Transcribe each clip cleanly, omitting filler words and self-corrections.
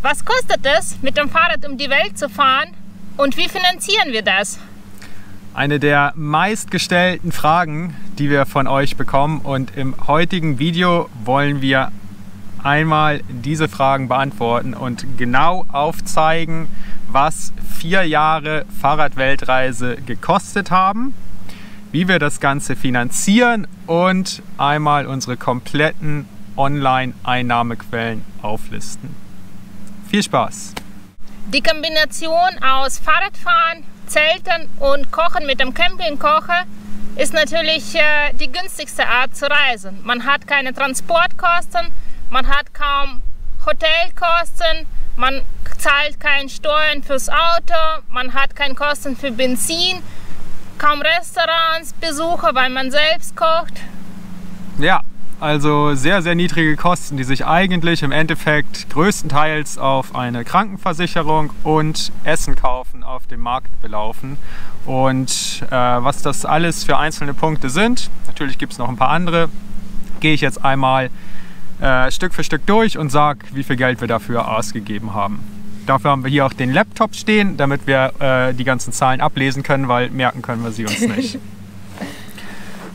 Was kostet es, mit dem Fahrrad um die Welt zu fahren und wie finanzieren wir das? Eine der meistgestellten Fragen, die wir von euch bekommen, und im heutigen Video wollen wir einmal diese Fragen beantworten und genau aufzeigen, was 4 Jahre Fahrradweltreise gekostet haben, wie wir das Ganze finanzieren und einmal unsere kompletten Online-Einnahmequellen auflisten. Viel Spaß! Die Kombination aus Fahrradfahren, Zelten und Kochen mit dem Campingkocher ist natürlich die günstigste Art zu reisen. Man hat keine Transportkosten, man hat kaum Hotelkosten, man zahlt keine Steuern fürs Auto, man hat keine Kosten für Benzin, kaum Restaurants, Besucher, weil man selbst kocht. Ja, also sehr, sehr niedrige Kosten, die sich eigentlich im Endeffekt größtenteils auf eine Krankenversicherung und Essen kaufen auf dem Markt belaufen. Und was das alles für einzelne Punkte sind, natürlich gibt es noch ein paar andere, gehe ich jetzt einmal Stück für Stück durch und sage, wie viel Geld wir dafür ausgegeben haben. Dafür haben wir hier auch den Laptop stehen, damit wir die ganzen Zahlen ablesen können, weil merken können wir sie uns nicht.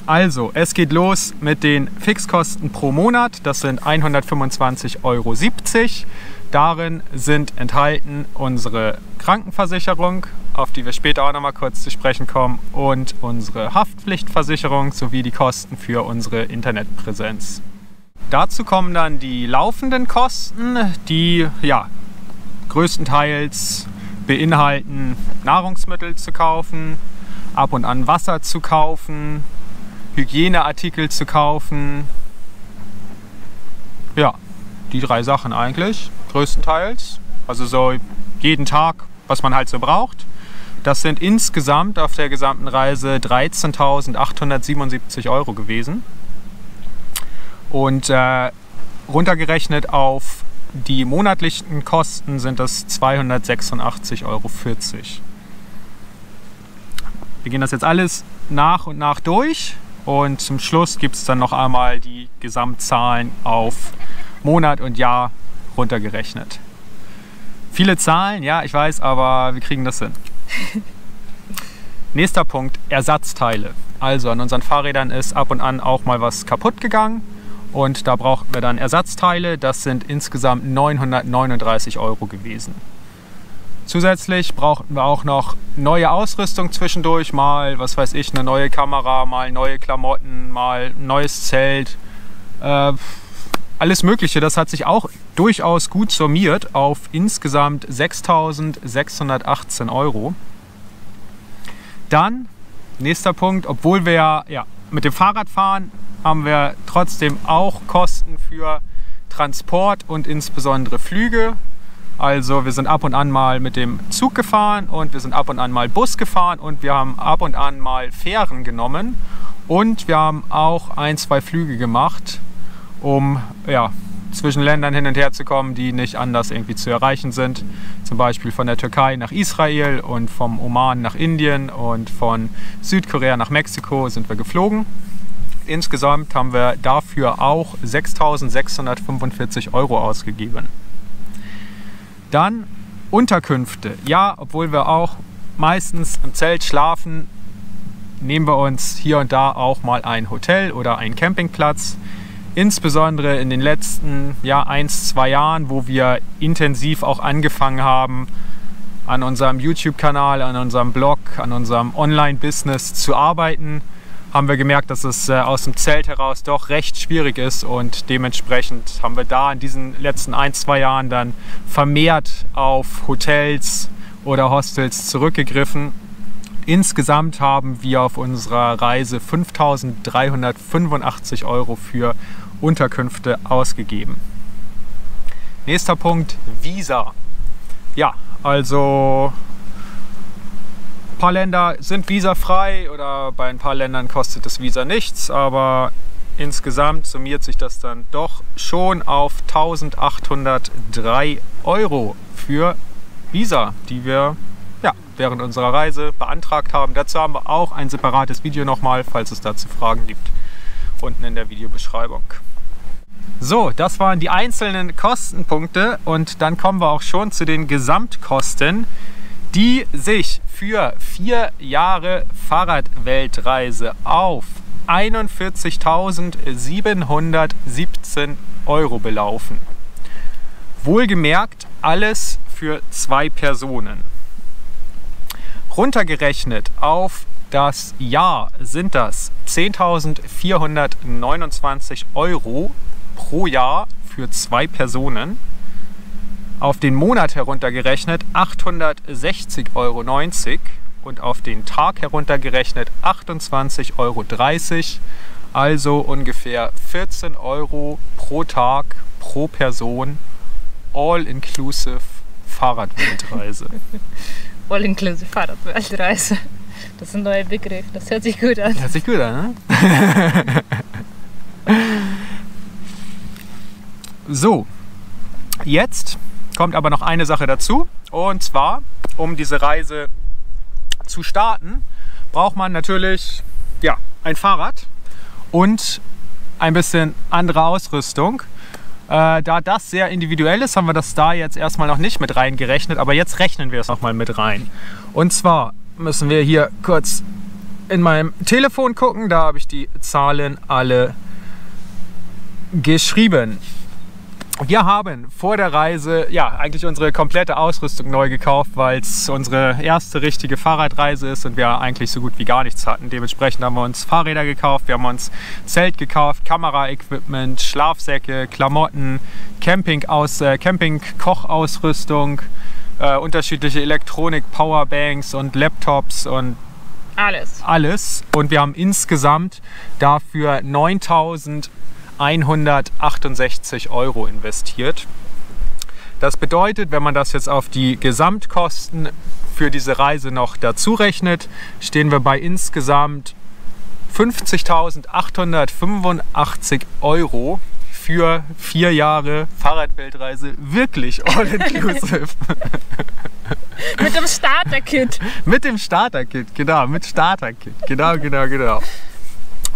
Also, es geht los mit den Fixkosten pro Monat. Das sind 125,70 €. Darin sind enthalten unsere Krankenversicherung, auf die wir später auch noch mal kurz zu sprechen kommen, und unsere Haftpflichtversicherung sowie die Kosten für unsere Internetpräsenz. Dazu kommen dann die laufenden Kosten, die größtenteils beinhalten, Nahrungsmittel zu kaufen, ab und an Wasser zu kaufen, Hygieneartikel zu kaufen. Ja, die 3 Sachen eigentlich, größtenteils. Also so jeden Tag, was man halt so braucht. Das sind insgesamt auf der gesamten Reise 13.877 € gewesen. Und runtergerechnet auf die monatlichen Kosten sind das 286,40 €. Wir gehen das jetzt alles nach und nach durch. Und zum Schluss gibt es dann noch einmal die Gesamtzahlen auf Monat und Jahr runtergerechnet. Viele Zahlen, ja, ich weiß, aber wir kriegen das hin. Nächster Punkt, Ersatzteile. Also an unseren Fahrrädern ist ab und an auch mal was kaputt gegangen und da brauchten wir dann Ersatzteile. Das sind insgesamt 939 € gewesen. Zusätzlich brauchten wir auch noch neue Ausrüstung zwischendurch, mal, was weiß ich, eine neue Kamera, mal neue Klamotten, mal ein neues Zelt, alles Mögliche. Das hat sich auch durchaus gut summiert auf insgesamt 6.618 €. Dann, nächster Punkt, obwohl wir ja mit dem Fahrrad fahren, haben wir trotzdem auch Kosten für Transport und insbesondere Flüge. Also wir sind ab und an mal mit dem Zug gefahren und wir sind ab und an mal Bus gefahren und wir haben ab und an mal Fähren genommen und wir haben auch 1, 2 Flüge gemacht, um zwischen Ländern hin und her zu kommen, die nicht anders irgendwie zu erreichen sind. Zum Beispiel von der Türkei nach Israel und vom Oman nach Indien und von Südkorea nach Mexiko sind wir geflogen. Insgesamt haben wir dafür auch 6.645 € ausgegeben. Dann Unterkünfte. Ja, obwohl wir auch meistens im Zelt schlafen, nehmen wir uns hier und da auch mal ein Hotel oder einen Campingplatz. Insbesondere in den letzten 1, 2 Jahren, wo wir intensiv auch angefangen haben, an unserem YouTube-Kanal, an unserem Blog, an unserem Online-Business zu arbeiten, haben wir gemerkt, dass es aus dem Zelt heraus doch recht schwierig ist und dementsprechend haben wir da in diesen letzten 1, 2 Jahren dann vermehrt auf Hotels oder Hostels zurückgegriffen. Insgesamt haben wir auf unserer Reise 5.385 € für Unterkünfte ausgegeben. Nächster Punkt, Visa. Ja, also ein paar Länder sind visafrei oder bei ein paar Ländern kostet das Visa nichts, aber insgesamt summiert sich das dann doch schon auf 1.803 € für Visa, die wir während unserer Reise beantragt haben. Dazu haben wir auch ein separates Video nochmal, falls es dazu Fragen gibt, unten in der Videobeschreibung. So, das waren die einzelnen Kostenpunkte und dann kommen wir auch schon zu den Gesamtkosten, die sich für 4 Jahre Fahrradweltreise auf 41.717 € belaufen. Wohlgemerkt alles für 2 Personen. Runtergerechnet auf das Jahr sind das 10.429 € pro Jahr für 2 Personen. Auf den Monat heruntergerechnet 860,90 € und auf den Tag heruntergerechnet 28,30 €, also ungefähr 14 € pro Tag pro Person, all-inclusive Fahrradweltreise. All-inclusive Fahrradweltreise. Das ist ein neuer Begriff, das hört sich gut an. Hört sich gut an, ne? So, jetzt kommt aber noch eine Sache dazu. Und zwar, um diese Reise zu starten, braucht man natürlich ein Fahrrad und ein bisschen andere Ausrüstung. Da das sehr individuell ist, haben wir das da jetzt erstmal noch nicht mit reingerechnet, aber jetzt rechnen wir es nochmal mit rein. Und zwar müssen wir hier kurz in meinem Telefon gucken, da habe ich die Zahlen alle geschrieben. Wir haben vor der Reise eigentlich unsere komplette Ausrüstung neu gekauft, weil es unsere erste richtige Fahrradreise ist und wir eigentlich so gut wie gar nichts hatten. Dementsprechend haben wir uns Fahrräder gekauft, wir haben uns Zelt gekauft, Kameraequipment, Schlafsäcke, Klamotten, Camping-Kochausrüstung, unterschiedliche Elektronik, Powerbanks und Laptops und alles. Und wir haben insgesamt dafür 9.168 € investiert. Das bedeutet, wenn man das jetzt auf die Gesamtkosten für diese Reise noch dazu rechnet, stehen wir bei insgesamt 50.885 € für 4 Jahre Fahrradweltreise, wirklich all-inclusive. Mit dem Starter-Kit. Mit dem Starter-Kit, genau, mit Starter-Kit, genau.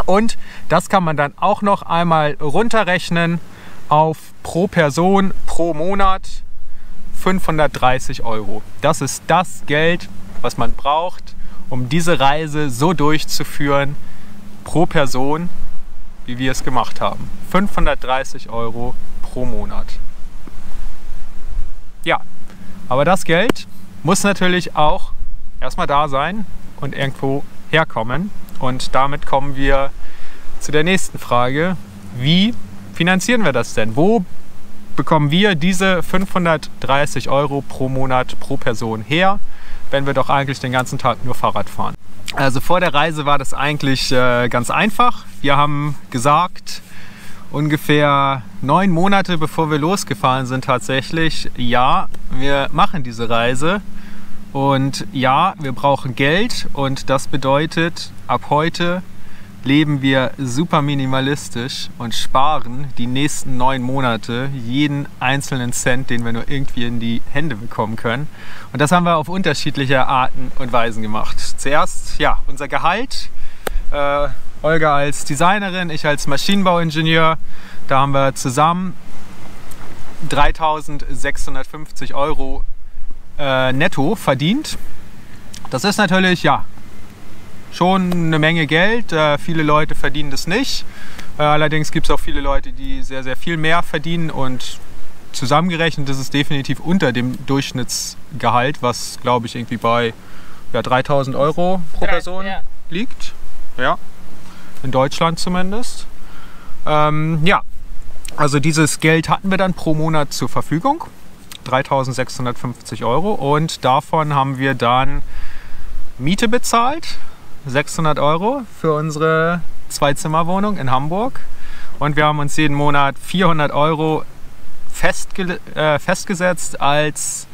Und das kann man dann auch noch einmal runterrechnen auf pro Person pro Monat 530 €. Das ist das Geld, was man braucht, um diese Reise so durchzuführen pro Person, wie wir es gemacht haben. 530 € pro Monat. Ja, aber das Geld muss natürlich auch erstmal da sein und irgendwo herkommen. Und damit kommen wir zu der nächsten Frage. Wie finanzieren wir das denn? Wo bekommen wir diese 530 € pro Monat pro Person her, wenn wir doch eigentlich den ganzen Tag nur Fahrrad fahren? Also vor der Reise war das eigentlich ganz einfach. Wir haben gesagt, ungefähr 9 Monate bevor wir losgefahren sind tatsächlich, ja, wir machen diese Reise. Und ja, wir brauchen Geld und das bedeutet, ab heute leben wir super minimalistisch und sparen die nächsten 9 Monate jeden einzelnen Cent, den wir nur irgendwie in die Hände bekommen können. Und das haben wir auf unterschiedliche Arten und Weisen gemacht. Zuerst unser Gehalt. Olga als Designerin, ich als Maschinenbauingenieur. Da haben wir zusammen 3.650 € netto verdient. Das ist natürlich schon eine Menge Geld. Viele Leute verdienen das nicht. Allerdings gibt es auch viele Leute, die sehr, sehr viel mehr verdienen und zusammengerechnet ist es definitiv unter dem Durchschnittsgehalt, was glaube ich irgendwie bei 3.000 € pro Person liegt. Ja, in Deutschland zumindest. Also dieses Geld hatten wir dann pro Monat zur Verfügung. 3.650 € und davon haben wir dann Miete bezahlt, 600 € für unsere 2-Zimmer-Wohnung in Hamburg und wir haben uns jeden Monat 400 € festgesetzt als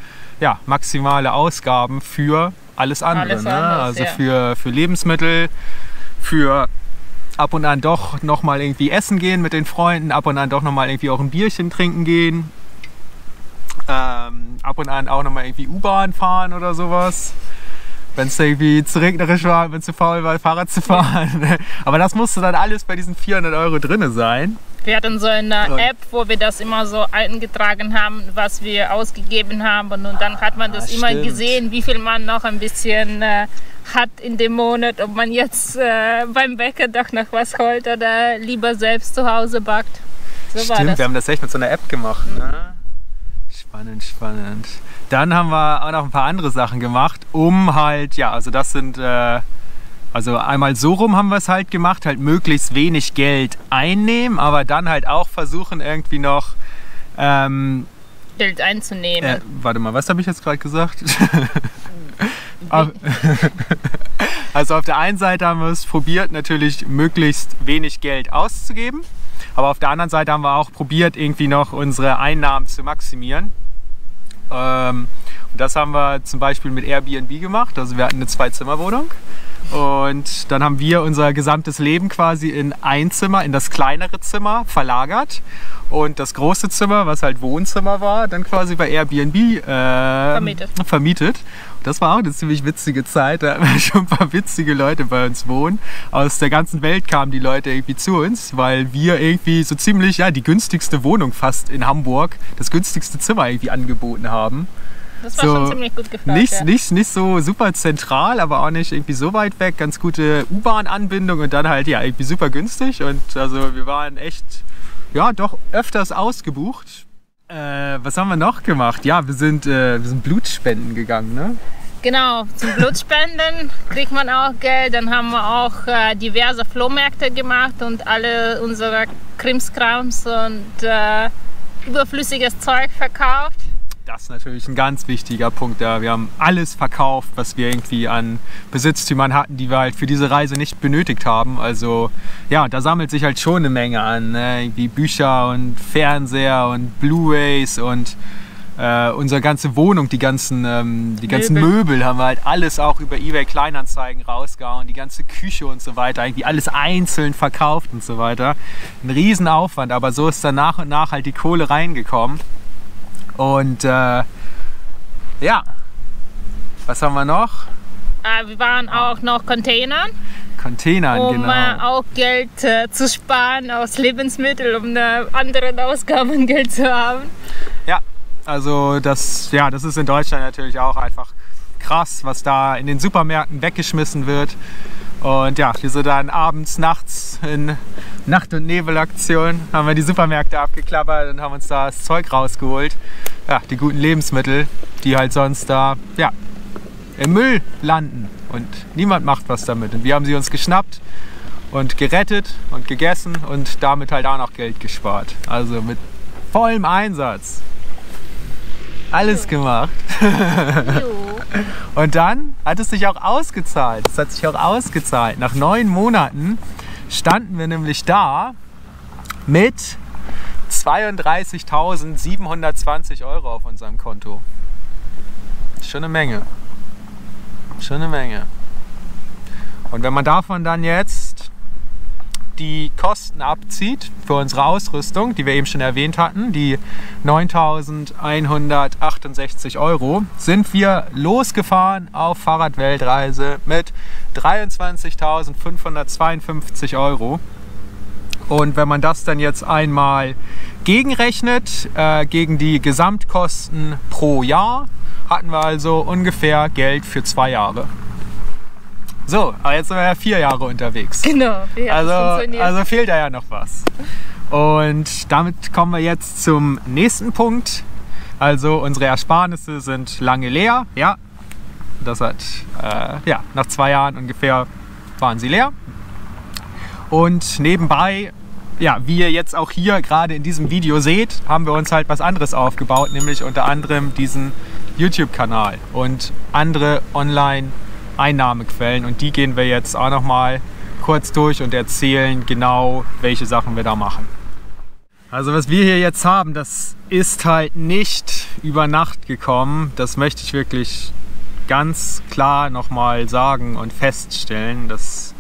maximale Ausgaben für alles andere. Also für Lebensmittel, für ab und an doch nochmal irgendwie essen gehen mit den Freunden, ab und an doch nochmal irgendwie auch ein Bierchen trinken gehen. Ab und an auch nochmal irgendwie U-Bahn fahren oder sowas. Wenn es irgendwie zu regnerisch war, wenn es zu faul war, Fahrrad zu fahren. Aber das musste dann alles bei diesen 400 € drin sein. Wir hatten so eine App, wo wir das immer so eingetragen haben, was wir ausgegeben haben. Und dann hat man das immer gesehen, wie viel man noch ein bisschen hat in dem Monat, ob man jetzt beim Bäcker doch noch was holt oder lieber selbst zu Hause backt. So stimmt, war das. Wir haben das echt mit so einer App gemacht. Ne? Spannend, spannend. Dann haben wir auch noch ein paar andere Sachen gemacht, um halt, ja, also das sind... Also einmal so rum haben wir es halt gemacht, halt möglichst wenig Geld einnehmen, aber dann halt auch versuchen irgendwie noch Geld einzunehmen. Warte mal, was habe ich jetzt gerade gesagt? Also auf der einen Seite haben wir es probiert, natürlich möglichst wenig Geld auszugeben, aber auf der anderen Seite haben wir auch probiert, irgendwie noch unsere Einnahmen zu maximieren. Und das haben wir zum Beispiel mit Airbnb gemacht, also wir hatten eine 2-Zimmer-Wohnung. Und dann haben wir unser gesamtes Leben quasi in ein Zimmer, in das kleinere Zimmer verlagert. Und das große Zimmer, was halt Wohnzimmer war, dann quasi bei Airbnb vermietet. Und das war auch eine ziemlich witzige Zeit. Da hatten wir schon ein paar witzige Leute bei uns wohnen. Aus der ganzen Welt kamen die Leute irgendwie zu uns, weil wir irgendwie so ziemlich, ja, die günstigste Wohnung fast in Hamburg, das günstigste Zimmer irgendwie angeboten haben. Das war schon ziemlich gut gefragt. Nicht so super zentral, aber auch nicht irgendwie so weit weg. Ganz gute U-Bahn-Anbindung und dann halt ja irgendwie super günstig. Und also wir waren echt, ja, doch öfters ausgebucht. Was haben wir noch gemacht? Ja, wir sind Blutspenden gegangen, ne? Genau, zum Blutspenden kriegt man auch Geld. Dann haben wir auch diverse Flohmärkte gemacht und alle unsere Krimskrams und überflüssiges Zeug verkauft. Das ist natürlich ein ganz wichtiger Punkt. Ja. Wir haben alles verkauft, was wir irgendwie an Besitztümern hatten, die wir halt für diese Reise nicht benötigt haben. Also ja, da sammelt sich halt schon eine Menge an. Ne? Irgendwie Bücher und Fernseher und Blu-rays und unsere ganze Wohnung, die ganzen Möbel haben wir halt alles auch über eBay Kleinanzeigen rausgehauen. Die ganze Küche und so weiter, irgendwie alles einzeln verkauft und so weiter. Ein Riesenaufwand, aber so ist dann nach und nach halt die Kohle reingekommen. Und ja, was haben wir noch? Wir waren auch noch Containern, genau. Um auch Geld zu sparen aus Lebensmitteln, um anderen Ausgaben Geld zu haben. Ja, also das ist in Deutschland natürlich auch einfach krass, was da in den Supermärkten weggeschmissen wird. Und ja, wir sind dann abends, nachts in Nacht- und Nebelaktion, haben wir die Supermärkte abgeklappert und haben uns da das Zeug rausgeholt. Ja, die guten Lebensmittel, die halt sonst da, ja, im Müll landen und niemand macht was damit. Und wir haben sie uns geschnappt und gerettet und gegessen und damit halt auch noch Geld gespart. Also mit vollem Einsatz. Alles gemacht. Und dann hat es sich auch ausgezahlt. Es hat sich auch ausgezahlt. Nach 9 Monaten standen wir nämlich da mit 32.720 € auf unserem Konto. Schon eine Menge. Schon eine Menge. Und wenn man davon dann jetzt die Kosten abzieht für unsere Ausrüstung, die wir eben schon erwähnt hatten, die 9.168 €, sind wir losgefahren auf Fahrradweltreise mit 23.552 €. Und wenn man das dann jetzt einmal gegenrechnet, gegen die Gesamtkosten pro Jahr, hatten wir also ungefähr Geld für 2 Jahre. So, aber jetzt sind wir ja 4 Jahre unterwegs. Genau, also fehlt da ja noch was. Und damit kommen wir jetzt zum nächsten Punkt. Also unsere Ersparnisse sind lange leer. Ja, das hat, nach 2 Jahren ungefähr waren sie leer. Und nebenbei, ja, wie ihr jetzt auch hier gerade in diesem Video seht, haben wir uns halt was anderes aufgebaut, nämlich unter anderem diesen YouTube-Kanal und andere Online-Einnahmequellen. Und die gehen wir jetzt auch noch mal kurz durch und erzählen genau, welche Sachen wir da machen. Also was wir hier jetzt haben, das ist halt nicht über Nacht gekommen. Das möchte ich wirklich ganz klar noch mal sagen und feststellen. Dass,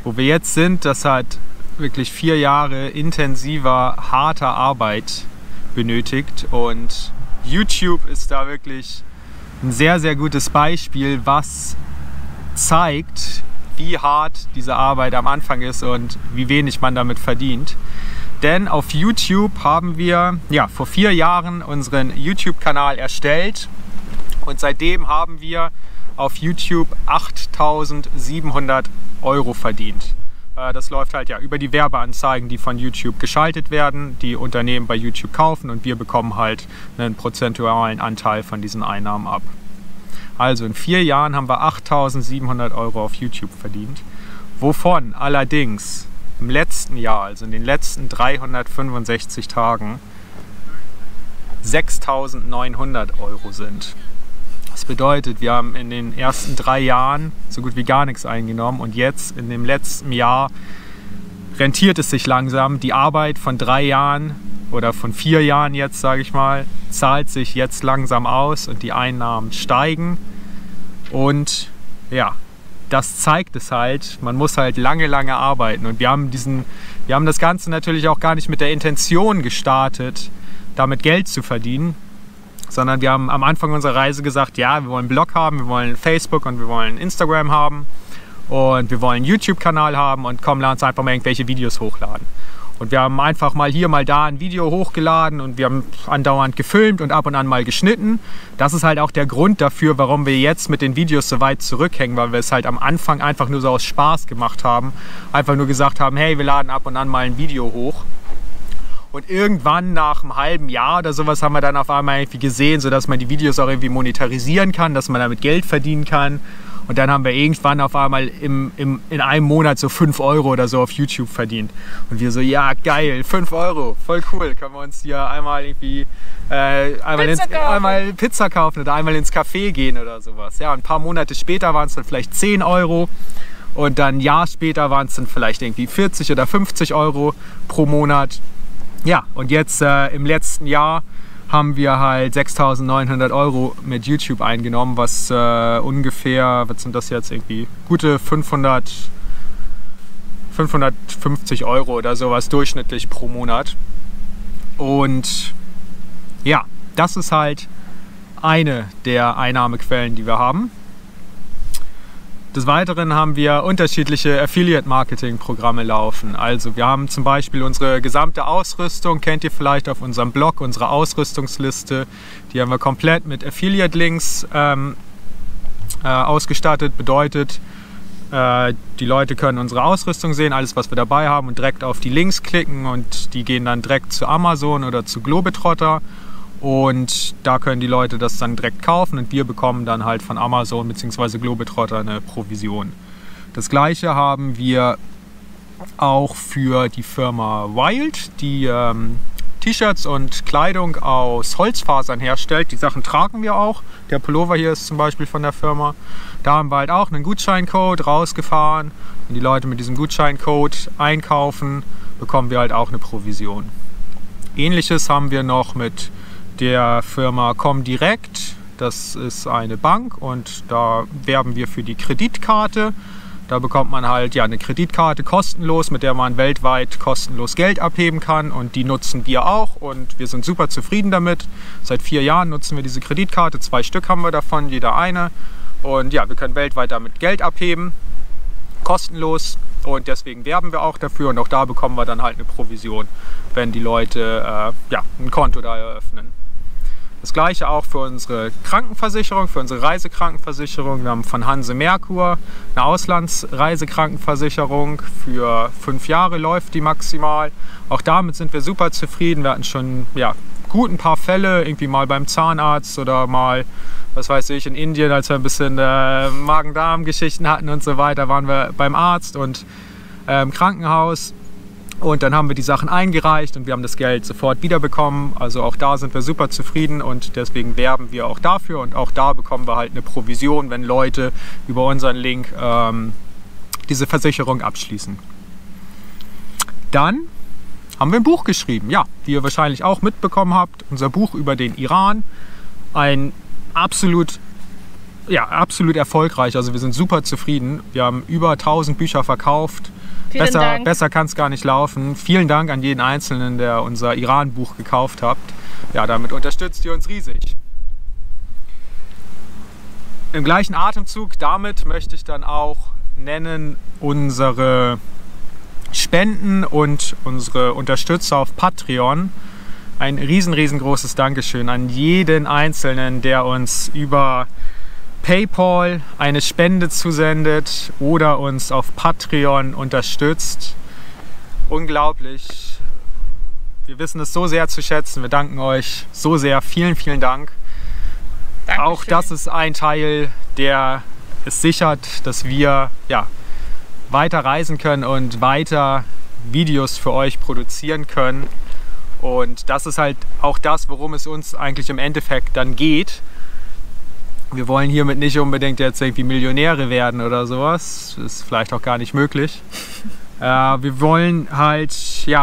wo wir jetzt sind, das hat wirklich 4 Jahre intensiver, harter Arbeit benötigt. Und YouTube ist da wirklich ein sehr, sehr gutes Beispiel, was zeigt, wie hart diese Arbeit am Anfang ist und wie wenig man damit verdient. Denn auf YouTube haben wir vor 4 Jahren unseren YouTube-Kanal erstellt und seitdem haben wir auf YouTube 8.700 € verdient. Das läuft halt über die Werbeanzeigen, die von YouTube geschaltet werden, die Unternehmen bei YouTube kaufen und wir bekommen halt einen prozentualen Anteil von diesen Einnahmen ab. Also in 4 Jahren haben wir 8.700 € auf YouTube verdient, wovon allerdings im letzten Jahr, also in den letzten 365 Tagen, 6.900 € sind. Das bedeutet, wir haben in den ersten 3 Jahren so gut wie gar nichts eingenommen und jetzt in dem letzten Jahr rentiert es sich langsam. Die Arbeit von 3 Jahren oder von 4 Jahren jetzt, sage ich mal, zahlt sich jetzt langsam aus und die Einnahmen steigen. Und ja, das zeigt es halt, man muss halt lange arbeiten. Und wir haben das Ganze natürlich auch gar nicht mit der Intention gestartet, damit Geld zu verdienen, sondern wir haben am Anfang unserer Reise gesagt, ja, wir wollen einen Blog haben, wir wollen Facebook und wir wollen Instagram haben und wir wollen einen YouTube-Kanal haben und komm, lass uns einfach mal irgendwelche Videos hochladen. Und wir haben einfach mal hier, mal da ein Video hochgeladen und wir haben andauernd gefilmt und ab und an mal geschnitten. Das ist halt auch der Grund dafür, warum wir jetzt mit den Videos so weit zurückhängen, weil wir es halt am Anfang einfach nur so aus Spaß gemacht haben. Einfach nur gesagt haben, hey, wir laden ab und an mal ein Video hoch. Und irgendwann nach einem halben Jahr oder sowas haben wir dann auf einmal irgendwie gesehen, sodass man die Videos auch irgendwie monetarisieren kann, dass man damit Geld verdienen kann. Und dann haben wir irgendwann auf einmal in einem Monat so 5 € oder so auf YouTube verdient. Und wir so, ja geil, 5 €, voll cool. Können wir uns hier einmal irgendwie einmal Pizza kaufen oder einmal ins Café gehen oder sowas. Ja, ein paar Monate später waren es dann vielleicht 10 € und dann ein Jahr später waren es dann vielleicht irgendwie 40 oder 50 € pro Monat. Ja, und jetzt im letzten Jahr haben wir halt 6.900 € mit YouTube eingenommen, was ungefähr, was sind das jetzt irgendwie, gute 550 € oder sowas durchschnittlich pro Monat. Und ja, das ist halt eine der Einnahmequellen, die wir haben. Des Weiteren haben wir unterschiedliche Affiliate-Marketing-Programme laufen. Also wir haben zum Beispiel unsere gesamte Ausrüstung, kennt ihr vielleicht auf unserem Blog, unsere Ausrüstungsliste. Die haben wir komplett mit Affiliate-Links ausgestattet. Bedeutet, die Leute können unsere Ausrüstung sehen, alles was wir dabei haben und direkt auf die Links klicken und die gehen dann direkt zu Amazon oder zu Globetrotter. Und da können die Leute das dann direkt kaufen und wir bekommen dann halt von Amazon bzw. Globetrotter eine Provision. Das gleiche haben wir auch für die Firma Wild, die T-Shirts und Kleidung aus Holzfasern herstellt. Die Sachen tragen wir auch. Der Pullover hier ist zum Beispiel von der Firma. Da haben wir halt auch einen Gutscheincode rausgefahren. Wenn die Leute mit diesem Gutscheincode einkaufen, bekommen wir halt auch eine Provision. Ähnliches haben wir noch mit der Firma Comdirect. Das ist eine Bank und da werben wir für die Kreditkarte. Da bekommt man halt eine Kreditkarte kostenlos, mit der man weltweit kostenlos Geld abheben kann und die nutzen wir auch und wir sind super zufrieden damit. Seit 4 Jahren nutzen wir diese Kreditkarte, 2 Stück haben wir davon, jeder eine. Und ja, wir können weltweit damit Geld abheben, kostenlos und deswegen werben wir auch dafür und auch da bekommen wir dann halt eine Provision, wenn die Leute ein Konto da eröffnen. Das gleiche auch für unsere Krankenversicherung, für unsere Reisekrankenversicherung. Wir haben von Hanse Merkur eine Auslandsreisekrankenversicherung. Für 5 Jahre läuft die maximal. Auch damit sind wir super zufrieden. Wir hatten schon gut ein paar Fälle, irgendwie mal beim Zahnarzt oder mal, was weiß ich, in Indien, als wir ein bisschen Magen-Darm-Geschichten hatten und so weiter, waren wir beim Arzt und im Krankenhaus. Und dann haben wir die Sachen eingereicht und wir haben das Geld sofort wiederbekommen. Also auch da sind wir super zufrieden und deswegen werben wir auch dafür. Und auch da bekommen wir halt eine Provision, wenn Leute über unseren Link diese Versicherung abschließen. Dann haben wir ein Buch geschrieben, wie ihr wahrscheinlich auch mitbekommen habt. Unser Buch über den Iran. Ein absolut erfolgreich. Also wir sind super zufrieden. Wir haben über 1000 Bücher verkauft. Besser kann es gar nicht laufen. Vielen Dank an jeden Einzelnen, der unser Iran-Buch gekauft hat. Ja, damit unterstützt ihr uns riesig. Im gleichen Atemzug, damit möchte ich dann auch nennen unsere Spenden und unsere Unterstützer auf Patreon. Ein riesengroßes Dankeschön an jeden Einzelnen, der uns über PayPal eine Spende zusendet oder uns auf Patreon unterstützt. Unglaublich. Wir wissen es so sehr zu schätzen. Wir danken euch so sehr. Vielen Dank. Dankeschön. Auch das ist ein Teil, der es sichert, dass wir weiter reisen können und weiter Videos für euch produzieren können. Und das ist halt auch das, worum es uns eigentlich im Endeffekt dann geht. Wir wollen hiermit nicht unbedingt jetzt irgendwie Millionäre werden oder sowas. Das ist vielleicht auch gar nicht möglich. Wir wollen halt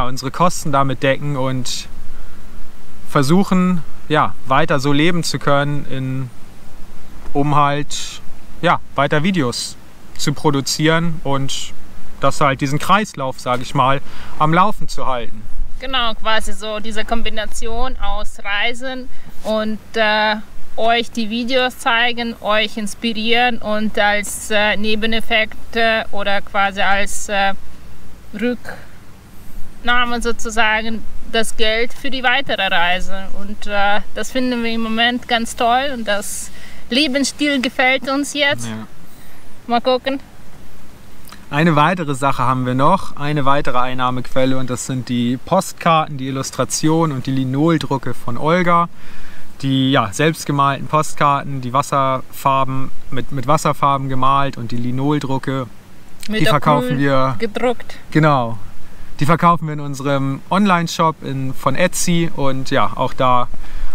unsere Kosten damit decken und versuchen, weiter so leben zu können, um halt weiter Videos zu produzieren und das halt diesen Kreislauf, sage ich mal, am Laufen zu halten. Genau, quasi so diese Kombination aus Reisen und euch die Videos zeigen, euch inspirieren und als Nebeneffekt oder quasi als Rücknahme sozusagen das Geld für die weitere Reise. Und das finden wir im Moment ganz toll und das Lebensstil gefällt uns jetzt. Ja. Mal gucken. Eine weitere Sache haben wir noch, eine weitere Einnahmequelle und das sind die Postkarten, die Illustrationen und die Linoldrucke von Olga. Die selbstgemalten Postkarten, die Wasserfarben mit Wasserfarben gemalt und die Linoldrucke, die verkaufen wir gedruckt. Genau. Die verkaufen wir in unserem Online-Shop von Etsy und auch da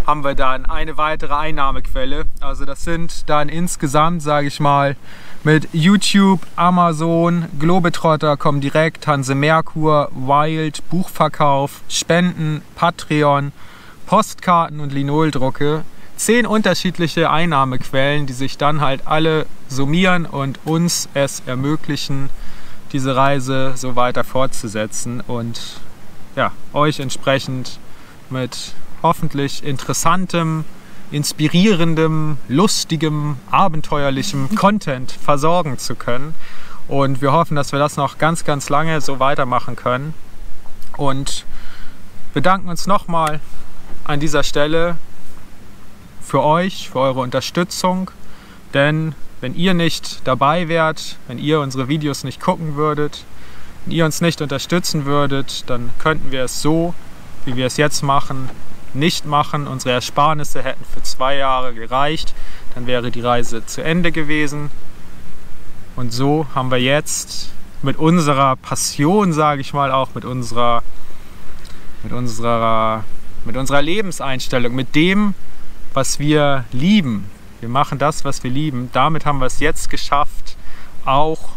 haben wir dann eine weitere Einnahmequelle. Also das sind dann insgesamt, sage ich mal, mit YouTube, Amazon, Globetrotter, Comdirect, Hanse Merkur, Wild, Buchverkauf, Spenden, Patreon, Postkarten und Linoldrucke 10 unterschiedliche Einnahmequellen, die sich dann halt alle summieren und uns es ermöglichen, diese Reise so weiter fortzusetzen und euch entsprechend mit hoffentlich interessantem, inspirierendem, lustigem, abenteuerlichem Content versorgen zu können. Und wir hoffen, dass wir das noch ganz lange so weitermachen können. Und bedanken uns nochmal an dieser Stelle für euch, für eure Unterstützung. Denn wenn ihr nicht dabei wärt, wenn ihr unsere Videos nicht gucken würdet, wenn ihr uns nicht unterstützen würdet, dann könnten wir es so, wie wir es jetzt machen, nicht machen. Unsere Ersparnisse hätten für 2 Jahre gereicht, dann wäre die Reise zu Ende gewesen. Und so haben wir jetzt mit unserer Passion, sage ich mal, auch mit unserer Lebenseinstellung, mit dem, was wir lieben. Wir machen das, was wir lieben. Damit haben wir es jetzt geschafft, auch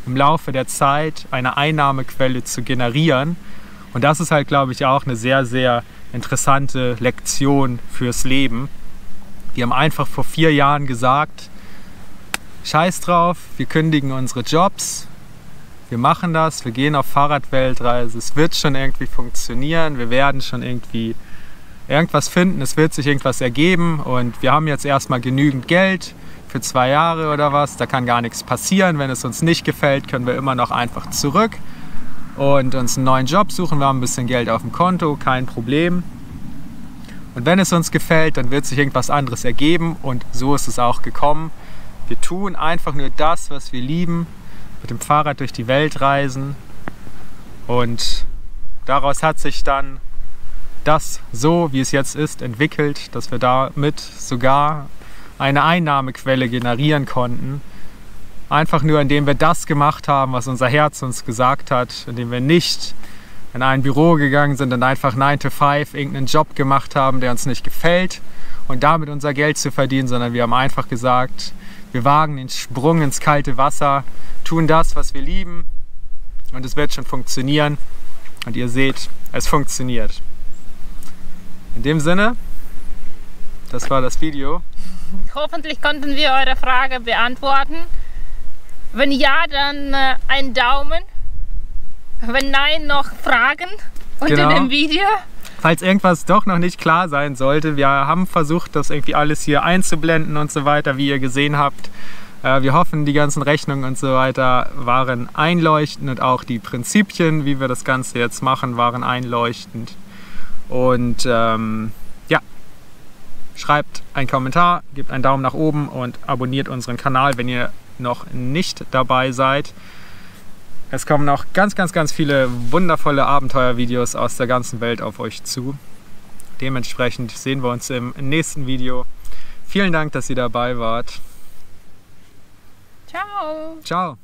im Laufe der Zeit eine Einnahmequelle zu generieren. Und das ist halt, glaube ich, auch eine sehr interessante Lektion fürs Leben. Wir haben einfach vor 4 Jahren gesagt, scheiß drauf, wir kündigen unsere Jobs, wir machen das, wir gehen auf Fahrradweltreise, es wird schon irgendwie funktionieren, wir werden schon irgendwie irgendwas finden, es wird sich irgendwas ergeben und wir haben jetzt erstmal genügend Geld für 2 Jahre oder was, da kann gar nichts passieren, wenn es uns nicht gefällt, können wir immer noch einfach zurück und uns einen neuen Job suchen, wir haben ein bisschen Geld auf dem Konto, kein Problem. Und wenn es uns gefällt, dann wird sich irgendwas anderes ergeben und so ist es auch gekommen. Wir tun einfach nur das, was wir lieben, mit dem Fahrrad durch die Welt reisen und daraus hat sich dann das so, wie es jetzt ist, entwickelt, dass wir damit sogar eine Einnahmequelle generieren konnten. Einfach nur, indem wir das gemacht haben, was unser Herz uns gesagt hat, indem wir nicht in ein Büro gegangen sind und einfach 9 to 5 irgendeinen Job gemacht haben, der uns nicht gefällt und damit unser Geld zu verdienen, sondern wir haben einfach gesagt, wir wagen den Sprung ins kalte Wasser, tun das, was wir lieben und es wird schon funktionieren und ihr seht, es funktioniert. In dem Sinne, das war das Video. Hoffentlich konnten wir eure Frage beantworten. Wenn ja, dann einen Daumen. Wenn nein, noch Fragen unter dem Video. Falls irgendwas doch noch nicht klar sein sollte, wir haben versucht, das irgendwie alles hier einzublenden und so weiter, wie ihr gesehen habt. Wir hoffen, die ganzen Rechnungen und so weiter waren einleuchtend und auch die Prinzipien, wie wir das Ganze jetzt machen, waren einleuchtend. Und ja, schreibt einen Kommentar, gebt einen Daumen nach oben und abonniert unseren Kanal, wenn ihr noch nicht dabei seid. Es kommen noch ganz viele wundervolle Abenteuervideos aus der ganzen Welt auf euch zu. Dementsprechend sehen wir uns im nächsten Video. Vielen Dank, dass ihr dabei wart. Ciao. Ciao.